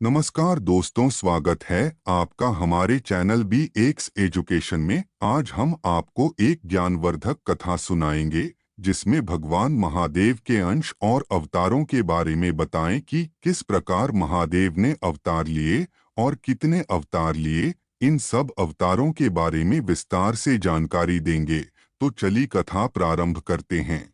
नमस्कार दोस्तों, स्वागत है आपका हमारे चैनल बी एक्स एजुकेशन में। आज हम आपको एक ज्ञानवर्धक कथा सुनाएंगे जिसमें भगवान महादेव के अंश और अवतारों के बारे में बताएं कि किस प्रकार महादेव ने अवतार लिए और कितने अवतार लिए। इन सब अवतारों के बारे में विस्तार से जानकारी देंगे। तो चलिए कथा प्रारंभ करते हैं।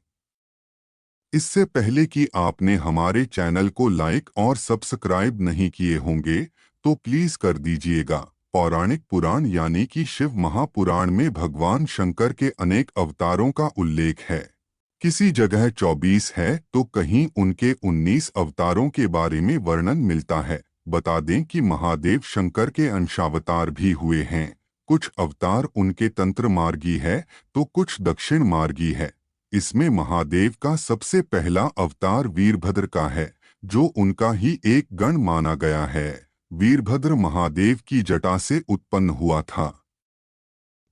इससे पहले कि आपने हमारे चैनल को लाइक और सब्सक्राइब नहीं किए होंगे तो प्लीज कर दीजिएगा। पौराणिक पुराण यानी कि शिव महापुराण में भगवान शंकर के अनेक अवतारों का उल्लेख है। किसी जगह 24 है तो कहीं उनके 19 अवतारों के बारे में वर्णन मिलता है। बता दें कि महादेव शंकर के अंशावतार भी हुए हैं। कुछ अवतार उनके तंत्र मार्गी है तो कुछ दक्षिण मार्गी है। इसमें महादेव का सबसे पहला अवतार वीरभद्र का है, जो उनका ही एक गण माना गया है। वीरभद्र महादेव की जटा से उत्पन्न हुआ था।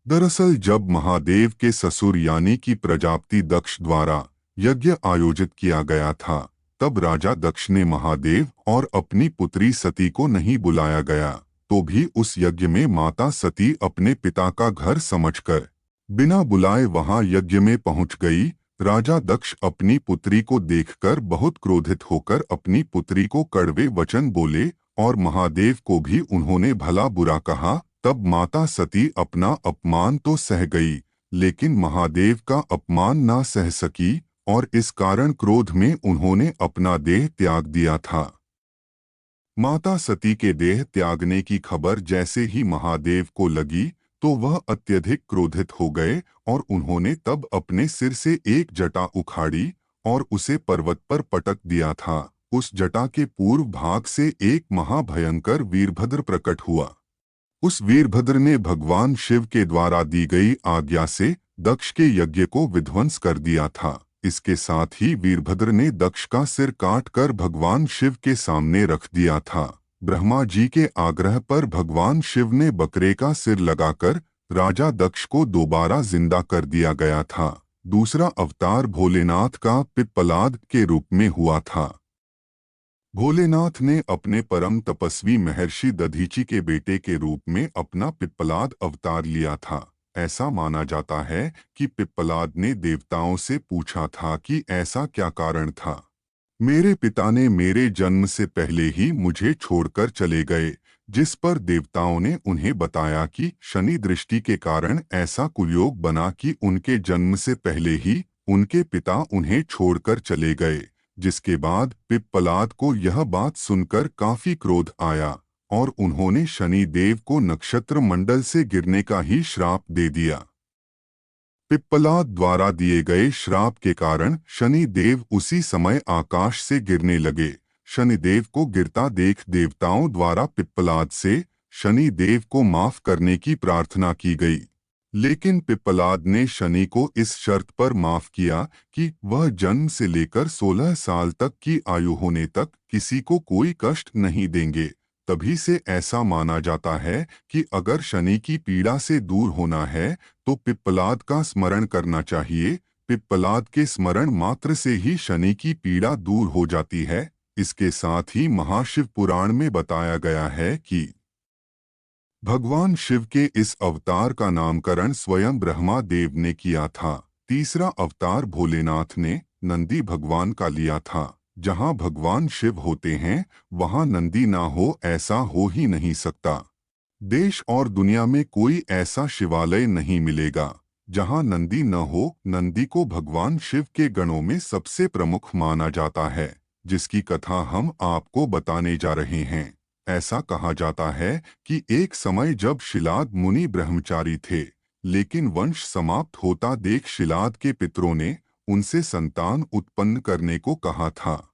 दरअसल जब महादेव के ससुर यानी कि प्रजापति दक्ष द्वारा यज्ञ आयोजित किया गया था, तब राजा दक्ष ने महादेव और अपनी पुत्री सती को नहीं बुलाया गया, तो भी उस यज्ञ में माता सती अपने पिता का घर समझकर बिना बुलाए वहां यज्ञ में पहुंच गई। राजा दक्ष अपनी पुत्री को देखकर बहुत क्रोधित होकर अपनी पुत्री को कड़वे वचन बोले और महादेव को भी उन्होंने भला बुरा कहा। तब माता सती अपना अपमान तो सह गई, लेकिन महादेव का अपमान ना सह सकी और इस कारण क्रोध में उन्होंने अपना देह त्याग दिया था। माता सती के देह त्यागने की खबर जैसे ही महादेव को लगी तो वह अत्यधिक क्रोधित हो गए और उन्होंने तब अपने सिर से एक जटा उखाड़ी और उसे पर्वत पर पटक दिया था। उस जटा के पूर्व भाग से एक महाभयंकर वीरभद्र प्रकट हुआ। उस वीरभद्र ने भगवान शिव के द्वारा दी गई आज्ञा से दक्ष के यज्ञ को विध्वंस कर दिया था। इसके साथ ही वीरभद्र ने दक्ष का सिर काटकर भगवान शिव के सामने रख दिया था। ब्रह्मा जी के आग्रह पर भगवान शिव ने बकरे का सिर लगाकर राजा दक्ष को दोबारा जिंदा कर दिया गया था। दूसरा अवतार भोलेनाथ का पिप्पलाद के रूप में हुआ था। भोलेनाथ ने अपने परम तपस्वी महर्षि दधीचि के बेटे के रूप में अपना पिप्पलाद अवतार लिया था। ऐसा माना जाता है कि पिप्पलाद ने देवताओं से पूछा था कि ऐसा क्या कारण था। मेरे पिता ने मेरे जन्म से पहले ही मुझे छोड़कर चले गए, जिस पर देवताओं ने उन्हें बताया कि शनि दृष्टि के कारण ऐसा कुयोग बना कि उनके जन्म से पहले ही उनके पिता उन्हें छोड़कर चले गए। जिसके बाद पिप्पलाद को यह बात सुनकर काफी क्रोध आया और उन्होंने शनि देव को नक्षत्र मंडल से गिरने का ही श्राप दे दिया। पिप्पलाद द्वारा दिए गए श्राप के कारण शनि देव उसी समय आकाश से गिरने लगे। शनिदेव को गिरता देख देवताओं द्वारा पिप्पलाद से शनि देव को माफ करने की प्रार्थना की गई, लेकिन पिप्पलाद ने शनि को इस शर्त पर माफ किया कि वह जन्म से लेकर 16 साल तक की आयु होने तक किसी को कोई कष्ट नहीं देंगे। तभी से ऐसा माना जाता है कि अगर शनि की पीड़ा से दूर होना है तो पिप्पलाद का स्मरण करना चाहिए। पिप्पलाद के स्मरण मात्र से ही शनि की पीड़ा दूर हो जाती है। इसके साथ ही महाशिव पुराण में बताया गया है कि भगवान शिव के इस अवतार का नामकरण स्वयं ब्रह्मा देव ने किया था। तीसरा अवतार भोलेनाथ ने नंदी भगवान का लिया था। जहां भगवान शिव होते हैं वहां नंदी ना हो, ऐसा हो ही नहीं सकता। देश और दुनिया में कोई ऐसा शिवालय नहीं मिलेगा जहां नंदी न हो। नंदी को भगवान शिव के गणों में सबसे प्रमुख माना जाता है, जिसकी कथा हम आपको बताने जा रहे हैं। ऐसा कहा जाता है कि एक समय जब शिलाद मुनि ब्रह्मचारी थे, लेकिन वंश समाप्त होता देख शिलाद के पितरों ने उनसे संतान उत्पन्न करने को कहा था।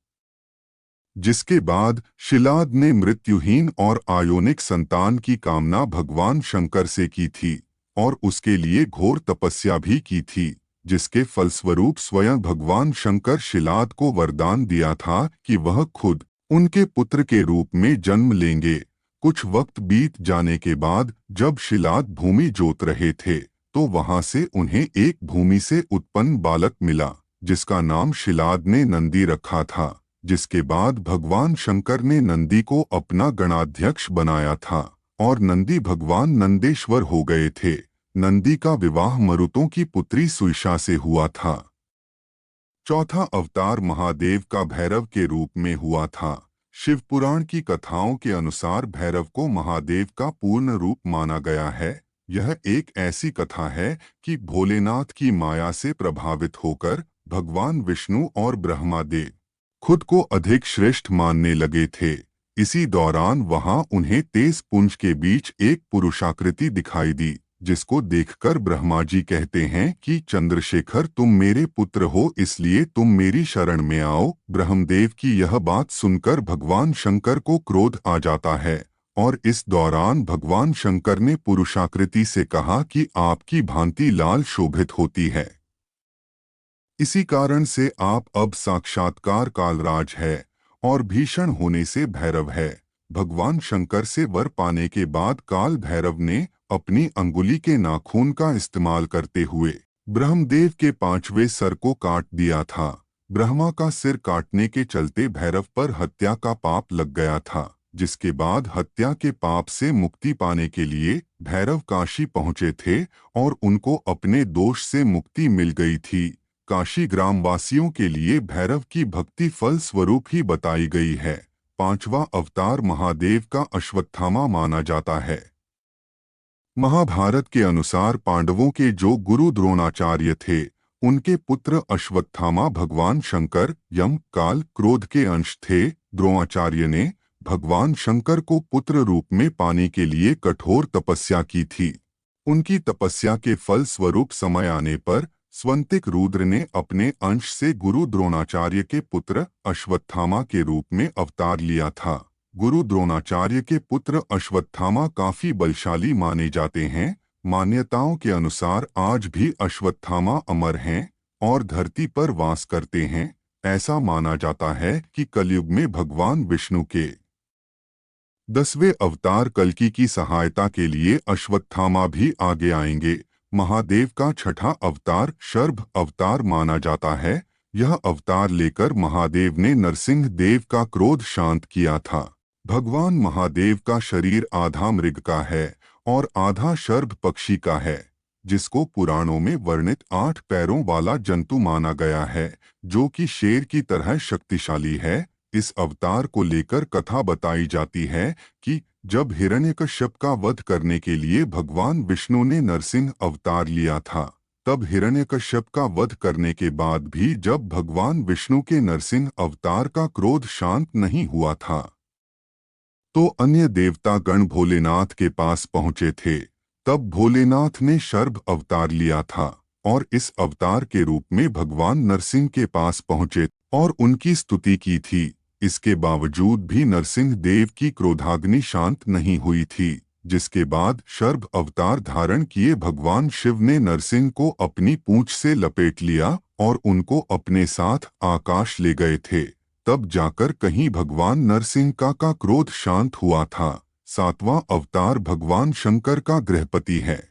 जिसके बाद शिलाद ने मृत्युहीन और आयोनिक संतान की कामना भगवान शंकर से की थी और उसके लिए घोर तपस्या भी की थी, जिसके फलस्वरूप स्वयं भगवान शंकर शिलाद को वरदान दिया था कि वह खुद उनके पुत्र के रूप में जन्म लेंगे। कुछ वक्त बीत जाने के बाद जब शिलाद भूमि जोत रहे थे तो वहां से उन्हें एक भूमि से उत्पन्न बालक मिला, जिसका नाम शिलाद ने नंदी रखा था। जिसके बाद भगवान शंकर ने नंदी को अपना गणाध्यक्ष बनाया था और नंदी भगवान नंदेश्वर हो गए थे। नंदी का विवाह मरुतों की पुत्री सुईषा से हुआ था। चौथा अवतार महादेव का भैरव के रूप में हुआ था। शिव पुराण की कथाओं के अनुसार भैरव को महादेव का पूर्ण रूप माना गया है। यह एक ऐसी कथा है कि भोलेनाथ की माया से प्रभावित होकर भगवान विष्णु और ब्रह्मादेव खुद को अधिक श्रेष्ठ मानने लगे थे। इसी दौरान वहां उन्हें तेज पुंज के बीच एक पुरुषाकृति दिखाई दी, जिसको देखकर ब्रह्मा जी कहते हैं कि चंद्रशेखर तुम मेरे पुत्र हो, इसलिए तुम मेरी शरण में आओ। ब्रह्मदेव की यह बात सुनकर भगवान शंकर को क्रोध आ जाता है और इस दौरान भगवान शंकर ने पुरुषाकृति से कहा कि आपकी भांति लाल शोभित होती है, इसी कारण से आप अब साक्षात्कार कालराज है और भीषण होने से भैरव है। भगवान शंकर से वर पाने के बाद काल भैरव ने अपनी अंगुली के नाखून का इस्तेमाल करते हुए ब्रह्मदेव के 5वें सर को काट दिया था। ब्रह्मा का सिर काटने के चलते भैरव पर हत्या का पाप लग गया था, जिसके बाद हत्या के पाप से मुक्ति पाने के लिए भैरव काशी पहुंचे थे और उनको अपने दोष से मुक्ति मिल गई थी। काशी ग्रामवासियों के लिए भैरव की भक्ति फल स्वरूप ही बताई गई है। 5वां अवतार महादेव का अश्वत्थामा माना जाता है। महाभारत के अनुसार पांडवों के जो गुरु द्रोणाचार्य थे, उनके पुत्र अश्वत्थामा भगवान शंकर, यम, काल, क्रोध के अंश थे। द्रोणाचार्य ने भगवान शंकर को पुत्र रूप में पाने के लिए कठोर तपस्या की थी। उनकी तपस्या के फल स्वरूप समय आने पर स्वंतिक रुद्र ने अपने अंश से गुरु द्रोणाचार्य के पुत्र अश्वत्थामा के रूप में अवतार लिया था। गुरु द्रोणाचार्य के पुत्र अश्वत्थामा काफी बलशाली माने जाते हैं। मान्यताओं के अनुसार आज भी अश्वत्थामा अमर हैं और धरती पर वास करते हैं। ऐसा माना जाता है कि कलयुग में भगवान विष्णु के 10वें अवतार कल्कि की सहायता के लिए अश्वत्थामा भी आगे आएंगे। महादेव का 6ठा अवतार शर्भ अवतार माना जाता है। यह अवतार लेकर महादेव ने नरसिंह देव का क्रोध शांत किया था। भगवान महादेव का शरीर आधा मृग का है और आधा शर्भ पक्षी का है, जिसको पुराणों में वर्णित 8 पैरों वाला जंतु माना गया है, जो कि शेर की तरह शक्तिशाली है। इस अवतार को लेकर कथा बताई जाती है कि जब हिरण्यकश्यप का वध करने के लिए भगवान विष्णु ने नरसिंह अवतार लिया था, तब हिरण्यकश्यप का वध करने के बाद भी जब भगवान विष्णु के नरसिंह अवतार का क्रोध शांत नहीं हुआ था, तो अन्य देवता गण भोलेनाथ के पास पहुंचे थे। तब भोलेनाथ ने शर्भ अवतार लिया था और इस अवतार के रूप में भगवान नरसिंह के पास पहुंचे और उनकी स्तुति की थी। इसके बावजूद भी नरसिंह देव की क्रोधाग्नि शांत नहीं हुई थी, जिसके बाद शर्भ अवतार धारण किए भगवान शिव ने नरसिंह को अपनी पूंछ से लपेट लिया और उनको अपने साथ आकाश ले गए थे। तब जाकर कहीं भगवान नरसिंह का क्रोध शांत हुआ था। 7वां अवतार भगवान शंकर का गृहपति है।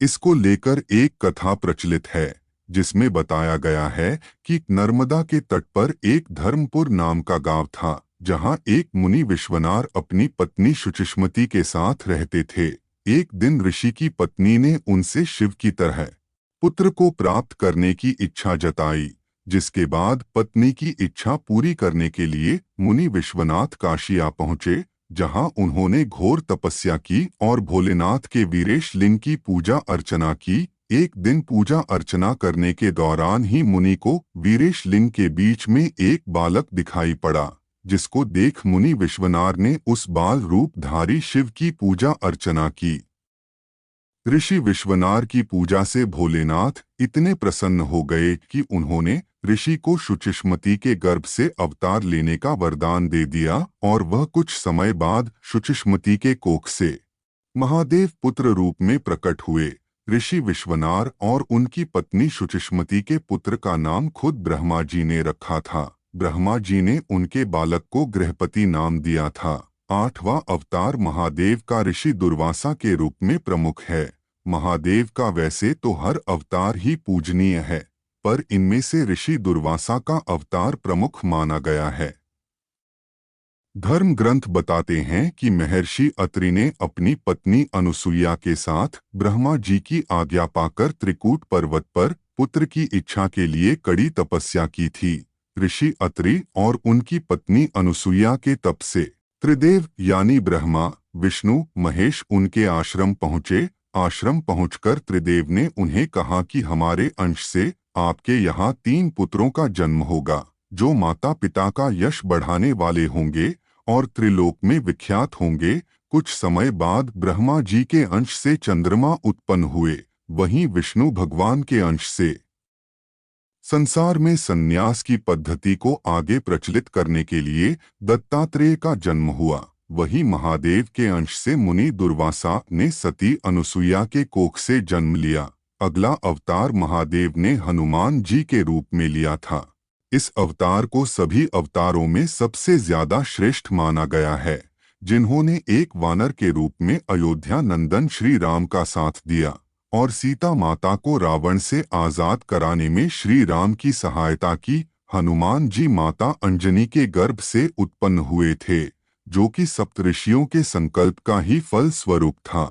इसको लेकर एक कथा प्रचलित है, जिसमें बताया गया है कि नर्मदा के तट पर एक धर्मपुर नाम का गांव था, जहां एक मुनि विश्वनार अपनी पत्नी शुचिष्मति के साथ रहते थे। एक दिन ऋषि की पत्नी ने उनसे शिव की तरह पुत्र को प्राप्त करने की इच्छा जताई, जिसके बाद पत्नी की इच्छा पूरी करने के लिए मुनि विश्वनाथ काशी आ पहुंचे, जहां उन्होंने घोर तपस्या की और भोलेनाथ के वीरेश लिंग की पूजा अर्चना की। एक दिन पूजा अर्चना करने के दौरान ही मुनि को वीरेश लिंग के बीच में एक बालक दिखाई पड़ा, जिसको देख मुनि विश्वनार ने उस बाल रूपधारी शिव की पूजा अर्चना की। ऋषि विश्वनार की पूजा से भोलेनाथ इतने प्रसन्न हो गए कि उन्होंने ऋषि को शुचिष्मति के गर्भ से अवतार लेने का वरदान दे दिया और वह कुछ समय बाद शुचिष्मति के कोख से महादेव पुत्र रूप में प्रकट हुए। ऋषि विश्वनार और उनकी पत्नी शुचिष्मति के पुत्र का नाम खुद ब्रह्मा जी ने रखा था। ब्रह्मा जी ने उनके बालक को गृहपति नाम दिया था। 8वां अवतार महादेव का ऋषि दुर्वासा के रूप में प्रमुख है। महादेव का वैसे तो हर अवतार ही पूजनीय है, पर इनमें से ऋषि दुर्वासा का अवतार प्रमुख माना गया है। धर्म ग्रंथ बताते हैं कि महर्षि अत्रि ने अपनी पत्नी अनुसुईया के साथ ब्रह्मा जी की आज्ञा पाकर त्रिकूट पर्वत पर पुत्र की इच्छा के लिए कड़ी तपस्या की थी। ऋषि अत्रि और उनकी पत्नी अनुसुईया के तप से त्रिदेव यानी ब्रह्मा, विष्णु, महेश उनके आश्रम पहुँचे। आश्रम पहुंचकर त्रिदेव ने उन्हें कहा कि हमारे अंश से आपके यहाँ 3 पुत्रों का जन्म होगा, जो माता पिता का यश बढ़ाने वाले होंगे और त्रिलोक में विख्यात होंगे। कुछ समय बाद ब्रह्मा जी के अंश से चंद्रमा उत्पन्न हुए, वहीं विष्णु भगवान के अंश से संसार में संन्यास की पद्धति को आगे प्रचलित करने के लिए दत्तात्रेय का जन्म हुआ। वहीं महादेव के अंश से मुनि दुर्वासा ने सती अनुसुईया के कोख से जन्म लिया। अगला अवतार महादेव ने हनुमान जी के रूप में लिया था। इस अवतार को सभी अवतारों में सबसे ज्यादा श्रेष्ठ माना गया है, जिन्होंने एक वानर के रूप में अयोध्या नंदन श्री राम का साथ दिया और सीता माता को रावण से आजाद कराने में श्री राम की सहायता की। हनुमान जी माता अंजनी के गर्भ से उत्पन्न हुए थे, जो कि सप्तऋषियों के संकल्प का ही फल स्वरूप था।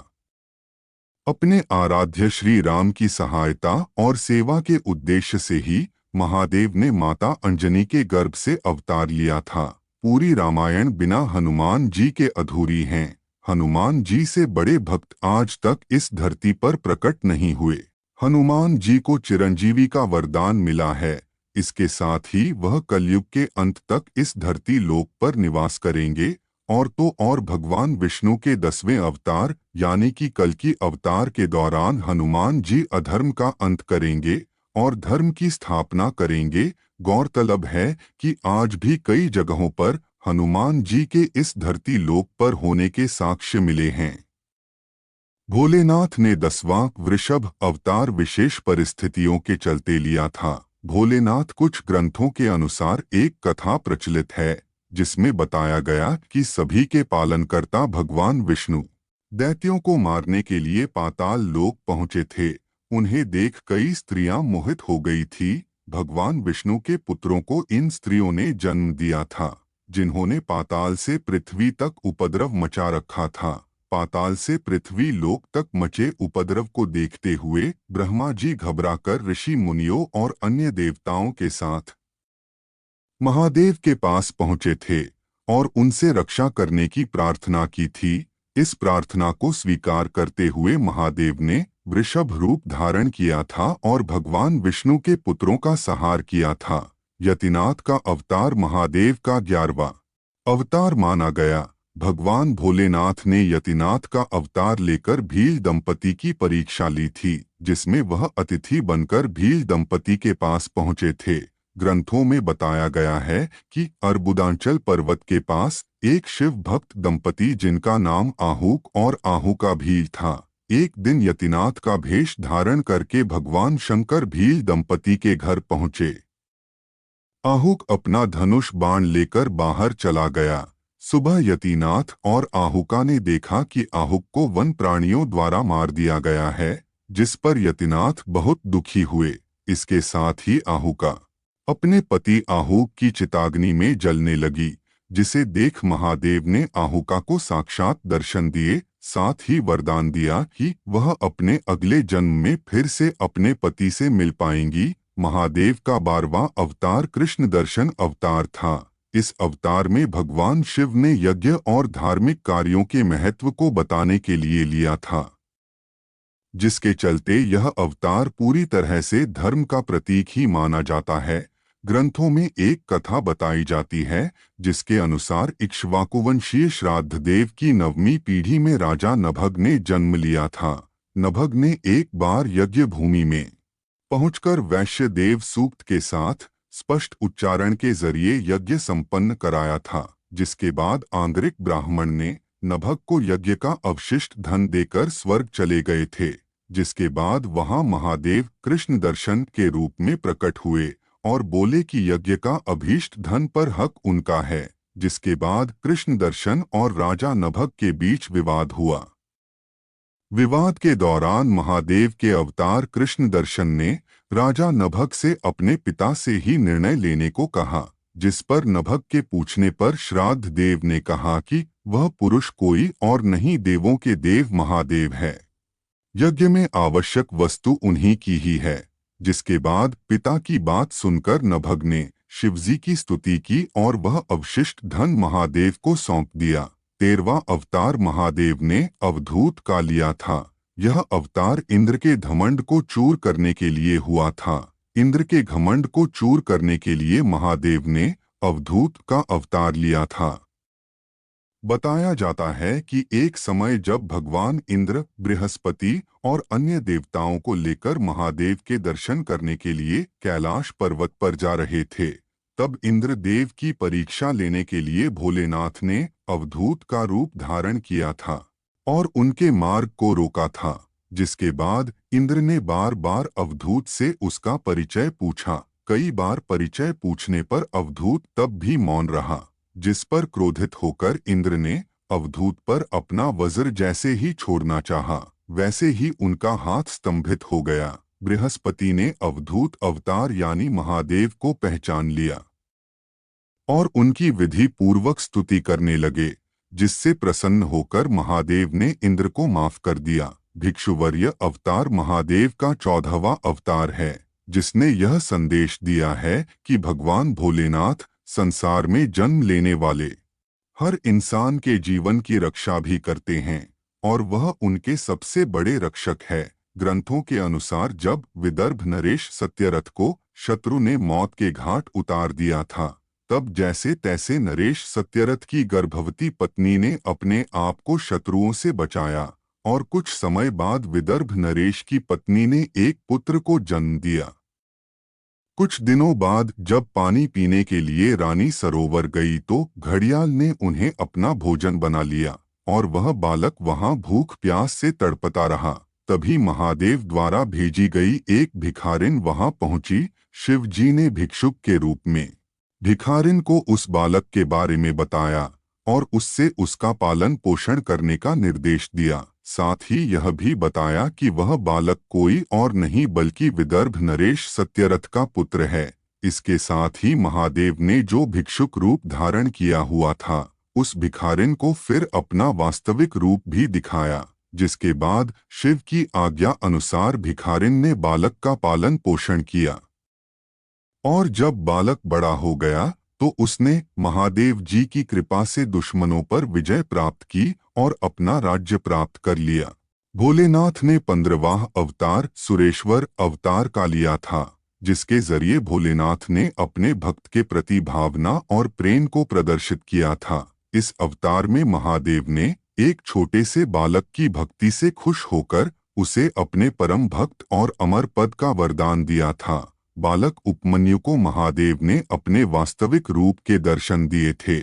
अपने आराध्य श्री राम की सहायता और सेवा के उद्देश्य से ही महादेव ने माता अंजनी के गर्भ से अवतार लिया था। पूरी रामायण बिना हनुमान जी के अधूरी है। हनुमान जी से बड़े भक्त आज तक इस धरती पर प्रकट नहीं हुए। हनुमान जी को चिरंजीवी का वरदान मिला है। इसके साथ ही वह कलयुग के अंत तक इस धरती लोक पर निवास करेंगे और तो और भगवान विष्णु के 10वें अवतार यानी कि कल्कि अवतार के दौरान हनुमान जी अधर्म का अंत करेंगे और धर्म की स्थापना करेंगे। गौरतलब है कि आज भी कई जगहों पर हनुमान जी के इस धरती लोक पर होने के साक्ष्य मिले हैं। भोलेनाथ ने 10वां वृषभ अवतार विशेष परिस्थितियों के चलते लिया था। भोलेनाथ कुछ ग्रंथों के अनुसार एक कथा प्रचलित है, जिसमें बताया गया कि सभी के पालनकर्ता भगवान विष्णु दैत्यों को मारने के लिए पाताल लोक पहुंचे थे। उन्हें देख कई स्त्रियां मोहित हो गई थी। भगवान विष्णु के पुत्रों को इन स्त्रियों ने जन्म दिया था, जिन्होंने पाताल से पृथ्वी तक उपद्रव मचा रखा था। पाताल से पृथ्वी लोक तक मचे उपद्रव को देखते हुए ब्रह्मा जी घबराकर ऋषि मुनियों और अन्य देवताओं के साथ महादेव के पास पहुंचे थे और उनसे रक्षा करने की प्रार्थना की थी। इस प्रार्थना को स्वीकार करते हुए महादेव ने वृषभ रूप धारण किया था और भगवान विष्णु के पुत्रों का संहार किया था। यतिनाथ का अवतार महादेव का 11वां अवतार माना गया। भगवान भोलेनाथ ने यतिनाथ का अवतार लेकर भील दंपति की परीक्षा ली थी, जिसमें वह अतिथि बनकर भील दंपति के पास पहुंचे थे। ग्रंथों में बताया गया है कि अर्बुदांचल पर्वत के पास एक शिव भक्त दंपति जिनका नाम आहूक और आहूका भील था, एक दिन यतिनाथ का भेष धारण करके भगवान शंकर भील दंपति के घर पहुंचे। आहूक अपना धनुष बाण लेकर बाहर चला गया। सुबह यतिनाथ और आहूका ने देखा कि आहूक को वन प्राणियों द्वारा मार दिया गया है, जिस पर यतिनाथ बहुत दुखी हुए। इसके साथ ही आहूका अपने पति आहूक की चिताग्नि में जलने लगी, जिसे देख महादेव ने आहूका को साक्षात दर्शन दिए, साथ ही वरदान दिया कि वह अपने अगले जन्म में फिर से अपने पति से मिल पाएंगी। महादेव का 12वां अवतार कृष्ण दर्शन अवतार था। इस अवतार में भगवान शिव ने यज्ञ और धार्मिक कार्यों के महत्व को बताने के लिए लिया था, जिसके चलते यह अवतार पूरी तरह से धर्म का प्रतीक ही माना जाता है। ग्रंथों में एक कथा बताई जाती है, जिसके अनुसार इक्ष्वाकुवंशीय श्राद्ध देव की 9वीं पीढ़ी में राजा नभग ने जन्म लिया था। नभग ने एक बार यज्ञ भूमि में पहुंचकर वैश्य देव सूक्त के साथ स्पष्ट उच्चारण के जरिए यज्ञ संपन्न कराया था, जिसके बाद आंतरिक ब्राह्मण ने नभग को यज्ञ का अवशिष्ट धन देकर स्वर्ग चले गए थे। जिसके बाद वहां महादेव कृष्ण दर्शन के रूप में प्रकट हुए और बोले कि यज्ञ का अभीष्ट धन पर हक उनका है। जिसके बाद कृष्ण दर्शन और राजा नभग के बीच विवाद हुआ। विवाद के दौरान महादेव के अवतार कृष्ण दर्शन ने राजा नभग से अपने पिता से ही निर्णय लेने को कहा, जिस पर नभग के पूछने पर श्राद्ध देव ने कहा कि वह पुरुष कोई और नहीं देवों के देव महादेव है। यज्ञ में आवश्यक वस्तु उन्हीं की ही है। जिसके बाद पिता की बात सुनकर नभग ने शिवजी की स्तुति की और वह अवशिष्ट धन महादेव को सौंप दिया। 13वां अवतार महादेव ने अवधूत का लिया था। यह अवतार इंद्र के घमंड को चूर करने के लिए हुआ था। इंद्र के घमंड को चूर करने के लिए महादेव ने अवधूत का अवतार लिया था। बताया जाता है कि एक समय जब भगवान इंद्र, बृहस्पति और अन्य देवताओं को लेकर महादेव के दर्शन करने के लिए कैलाश पर्वत पर जा रहे थे, तब इंद्र देव की परीक्षा लेने के लिए भोलेनाथ ने अवधूत का रूप धारण किया था और उनके मार्ग को रोका था। जिसके बाद इंद्र ने बार बार अवधूत से उसका परिचय पूछा। कई बार परिचय पूछने पर अवधूत तब भी मौन रहा, जिस पर क्रोधित होकर इंद्र ने अवधूत पर अपना वज्र जैसे ही छोड़ना चाहा, वैसे ही उनका हाथ स्तंभित हो गया। बृहस्पति ने अवधूत अवतार यानी महादेव को पहचान लिया और उनकी विधि पूर्वक स्तुति करने लगे, जिससे प्रसन्न होकर महादेव ने इंद्र को माफ कर दिया। भिक्षुवर्य अवतार महादेव का 14वां अवतार है, जिसने यह संदेश दिया है कि भगवान भोलेनाथ संसार में जन्म लेने वाले हर इंसान के जीवन की रक्षा भी करते हैं और वह उनके सबसे बड़े रक्षक है। ग्रंथों के अनुसार जब विदर्भ नरेश सत्यरथ को शत्रु ने मौत के घाट उतार दिया था, तब जैसे तैसे नरेश सत्यरथ की गर्भवती पत्नी ने अपने आप को शत्रुओं से बचाया और कुछ समय बाद विदर्भ नरेश की पत्नी ने एक पुत्र को जन्म दिया। कुछ दिनों बाद जब पानी पीने के लिए रानी सरोवर गई तो घड़ियाल ने उन्हें अपना भोजन बना लिया और वह बालक वहां भूख प्यास से तड़पता रहा। तभी महादेव द्वारा भेजी गई एक भिखारिन वहां पहुंची। शिवजी ने भिक्षुक के रूप में भिखारिन को उस बालक के बारे में बताया और उससे उसका पालन पोषण करने का निर्देश दिया। साथ ही यह भी बताया कि वह बालक कोई और नहीं बल्कि विदर्भ नरेश सत्यरथ का पुत्र है। इसके साथ ही महादेव ने जो भिक्षुक रूप धारण किया हुआ था, उस भिखारिन को फिर अपना वास्तविक रूप भी दिखाया, जिसके बाद शिव की आज्ञा अनुसार भिखारिन ने बालक का पालन पोषण किया और जब बालक बड़ा हो गया तो उसने महादेव जी की कृपा से दुश्मनों पर विजय प्राप्त की और अपना राज्य प्राप्त कर लिया। भोलेनाथ ने 15वां अवतार सुरेश्वर अवतार का लिया था, जिसके जरिए भोलेनाथ ने अपने भक्त के प्रति भावना और प्रेम को प्रदर्शित किया था। इस अवतार में महादेव ने एक छोटे से बालक की भक्ति से खुश होकर उसे अपने परम भक्त और अमर पद का वरदान दिया था। बालक उपमन्यु को महादेव ने अपने वास्तविक रूप के दर्शन दिए थे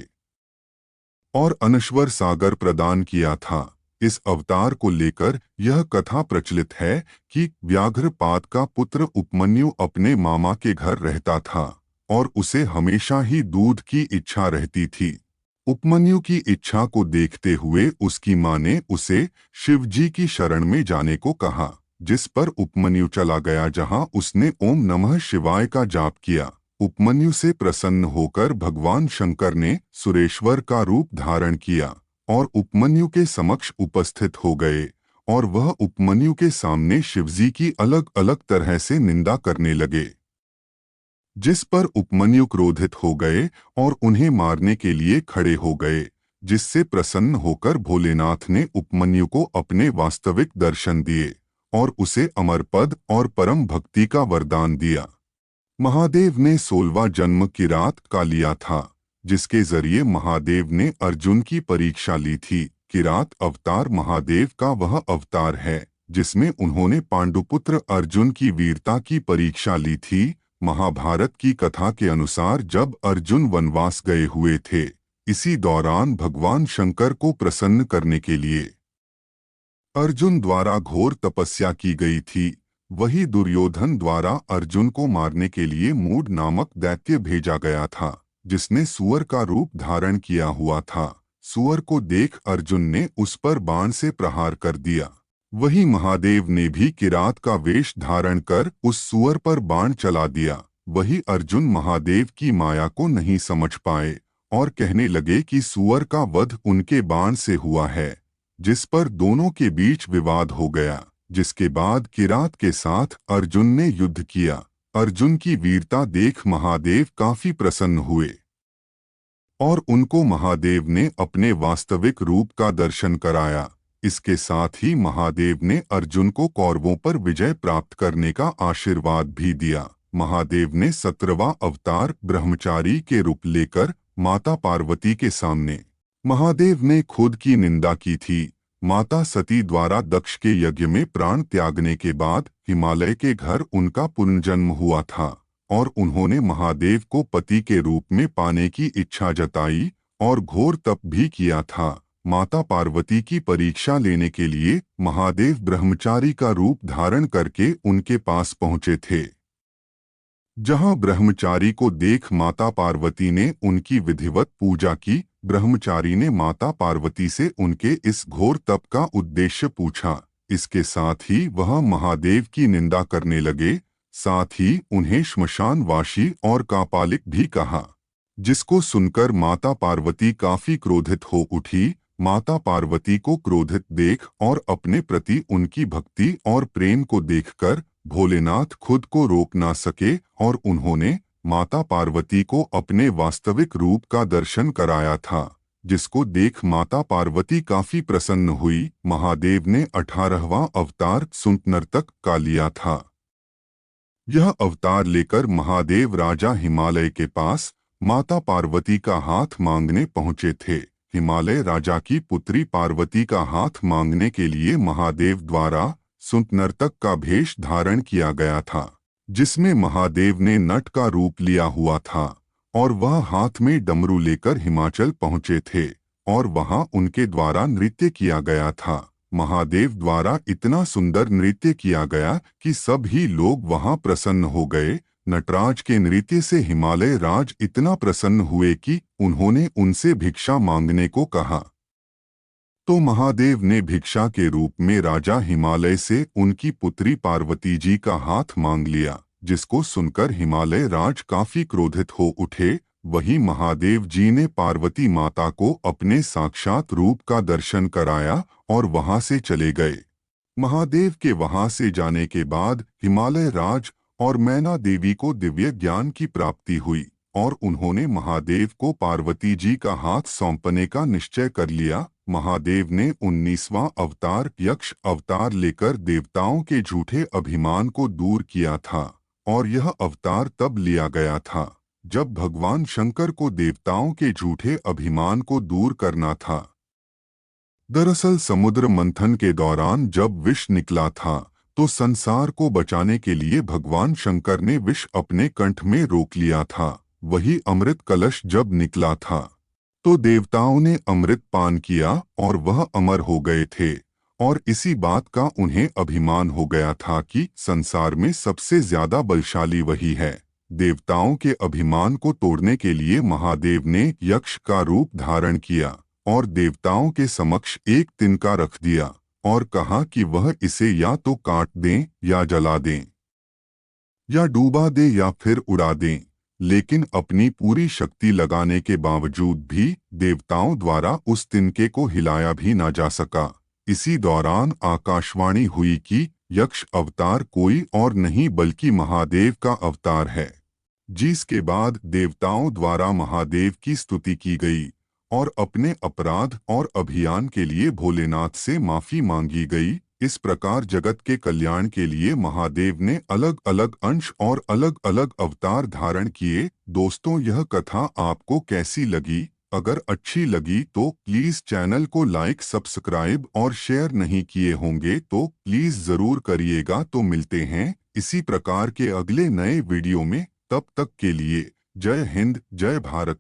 और अनश्वर सागर प्रदान किया था। इस अवतार को लेकर यह कथा प्रचलित है कि व्याघ्रपाद का पुत्र उपमन्यु अपने मामा के घर रहता था और उसे हमेशा ही दूध की इच्छा रहती थी। उपमन्यु की इच्छा को देखते हुए उसकी मां ने उसे शिवजी की शरण में जाने को कहा, जिस पर उपमन्यु चला गया, जहां उसने ओम नमः शिवाय का जाप किया। उपमन्यु से प्रसन्न होकर भगवान शंकर ने सुरेश्वर का रूप धारण किया और उपमन्यु के समक्ष उपस्थित हो गए और वह उपमन्यु के सामने शिवजी की अलग अलग तरह से निंदा करने लगे, जिस पर उपमन्यु क्रोधित हो गए और उन्हें मारने के लिए खड़े हो गए, जिससे प्रसन्न होकर भोलेनाथ ने उपमन्यु को अपने वास्तविक दर्शन दिए और उसे अमर पद और परम भक्ति का वरदान दिया। महादेव ने 16वां जन्म किरात का लिया था, जिसके जरिए महादेव ने अर्जुन की परीक्षा ली थी। किरात अवतार महादेव का वह अवतार है जिसमें उन्होंने पांडुपुत्र अर्जुन की वीरता की परीक्षा ली थी। महाभारत की कथा के अनुसार जब अर्जुन वनवास गए हुए थे, इसी दौरान भगवान शंकर को प्रसन्न करने के लिए अर्जुन द्वारा घोर तपस्या की गई थी। वही दुर्योधन द्वारा अर्जुन को मारने के लिए मूढ़ नामक दैत्य भेजा गया था, जिसने सूअर का रूप धारण किया हुआ था। सूअर को देख अर्जुन ने उस पर बाण से प्रहार कर दिया। वही महादेव ने भी किरात का वेश धारण कर उस सुअर पर बाण चला दिया। वही अर्जुन महादेव की माया को नहीं समझ पाए और कहने लगे कि सुअर का वध उनके बाण से हुआ है, जिस पर दोनों के बीच विवाद हो गया। जिसके बाद किरात के साथ अर्जुन ने युद्ध किया। अर्जुन की वीरता देख महादेव काफी प्रसन्न हुए और उनको महादेव ने अपने वास्तविक रूप का दर्शन कराया। इसके साथ ही महादेव ने अर्जुन को कौरवों पर विजय प्राप्त करने का आशीर्वाद भी दिया। महादेव ने 17वां अवतार ब्रह्मचारी के रूप लेकर माता पार्वती के सामने महादेव ने खुद की निंदा की थी। माता सती द्वारा दक्ष के यज्ञ में प्राण त्यागने के बाद हिमालय के घर उनका पुनर्जन्म हुआ था और उन्होंने महादेव को पति के रूप में पाने की इच्छा जताई और घोर तप भी किया था। माता पार्वती की परीक्षा लेने के लिए महादेव ब्रह्मचारी का रूप धारण करके उनके पास पहुंचे थे। जहां ब्रह्मचारी को देख माता पार्वती ने उनकी विधिवत पूजा की। ब्रह्मचारी ने माता पार्वती से उनके इस घोर तप का उद्देश्य पूछा। इसके साथ ही वह महादेव की निंदा करने लगे। साथ ही उन्हें श्मशानवासी और कापालिक भी कहा, जिसको सुनकर माता पार्वती काफी क्रोधित हो उठी। माता पार्वती को क्रोधित देख और अपने प्रति उनकी भक्ति और प्रेम को देखकर भोलेनाथ खुद को रोक ना सके और उन्होंने माता पार्वती को अपने वास्तविक रूप का दर्शन कराया था, जिसको देख माता पार्वती काफी प्रसन्न हुई। महादेव ने 18वां अवतार सुंदरतक का लिया था। यह अवतार लेकर महादेव राजा हिमालय के पास माता पार्वती का हाथ मांगने पहुंचे थे। हिमालय राजा की पुत्री पार्वती का हाथ मांगने के लिए महादेव द्वारा सुंदरतक का भेष धारण किया गया था, जिसमें महादेव ने नट का रूप लिया हुआ था और वह हाथ में डमरू लेकर हिमाचल पहुंचे थे और वहां उनके द्वारा नृत्य किया गया था। महादेव द्वारा इतना सुंदर नृत्य किया गया कि सभी लोग वहां प्रसन्न हो गए। नटराज के नृत्य से हिमालय राज इतना प्रसन्न हुए कि उन्होंने उनसे भिक्षा मांगने को कहा। तो महादेव ने भिक्षा के रूप में राजा हिमालय से उनकी पुत्री पार्वती जी का हाथ मांग लिया, जिसको सुनकर हिमालय राज काफी क्रोधित हो उठे। वही महादेव जी ने पार्वती माता को अपने साक्षात रूप का दर्शन कराया और वहां से चले गए। महादेव के वहां से जाने के बाद हिमालय राज और मैना देवी को दिव्य ज्ञान की प्राप्ति हुई और उन्होंने महादेव को पार्वती जी का हाथ सौंपने का निश्चय कर लिया। महादेव ने 19वां अवतार यक्ष अवतार लेकर देवताओं के झूठे अभिमान को दूर किया था और यह अवतार तब लिया गया था जब भगवान शंकर को देवताओं के झूठे अभिमान को दूर करना था। दरअसल समुद्र मंथन के दौरान जब विष निकला था तो संसार को बचाने के लिए भगवान शंकर ने विष अपने कंठ में रोक लिया था। वही अमृत कलश जब निकला था तो देवताओं ने अमृत पान किया और वह अमर हो गए थे और इसी बात का उन्हें अभिमान हो गया था कि संसार में सबसे ज्यादा बलशाली वही है। देवताओं के अभिमान को तोड़ने के लिए महादेव ने यक्ष का रूप धारण किया और देवताओं के समक्ष एक तिनका रख दिया और कहा कि वह इसे या तो काट दें या जला दें या डूबा दें या फिर उड़ा दें। लेकिन अपनी पूरी शक्ति लगाने के बावजूद भी देवताओं द्वारा उस तिनके को हिलाया भी ना जा सका। इसी दौरान आकाशवाणी हुई कि यक्ष अवतार कोई और नहीं बल्कि महादेव का अवतार है, जिसके बाद देवताओं द्वारा महादेव की स्तुति की गई और अपने अपराध और अभियान के लिए भोलेनाथ से माफी मांगी गई। इस प्रकार जगत के कल्याण के लिए महादेव ने अलग अलग अंश और अलग अलग अवतार धारण किए। दोस्तों, यह कथा आपको कैसी लगी? अगर अच्छी लगी तो प्लीज चैनल को लाइक, सब्सक्राइब और शेयर नहीं किए होंगे तो प्लीज जरूर करिएगा। तो मिलते हैं इसी प्रकार के अगले नए वीडियो में। तब तक के लिए जय हिंद, जय भारत।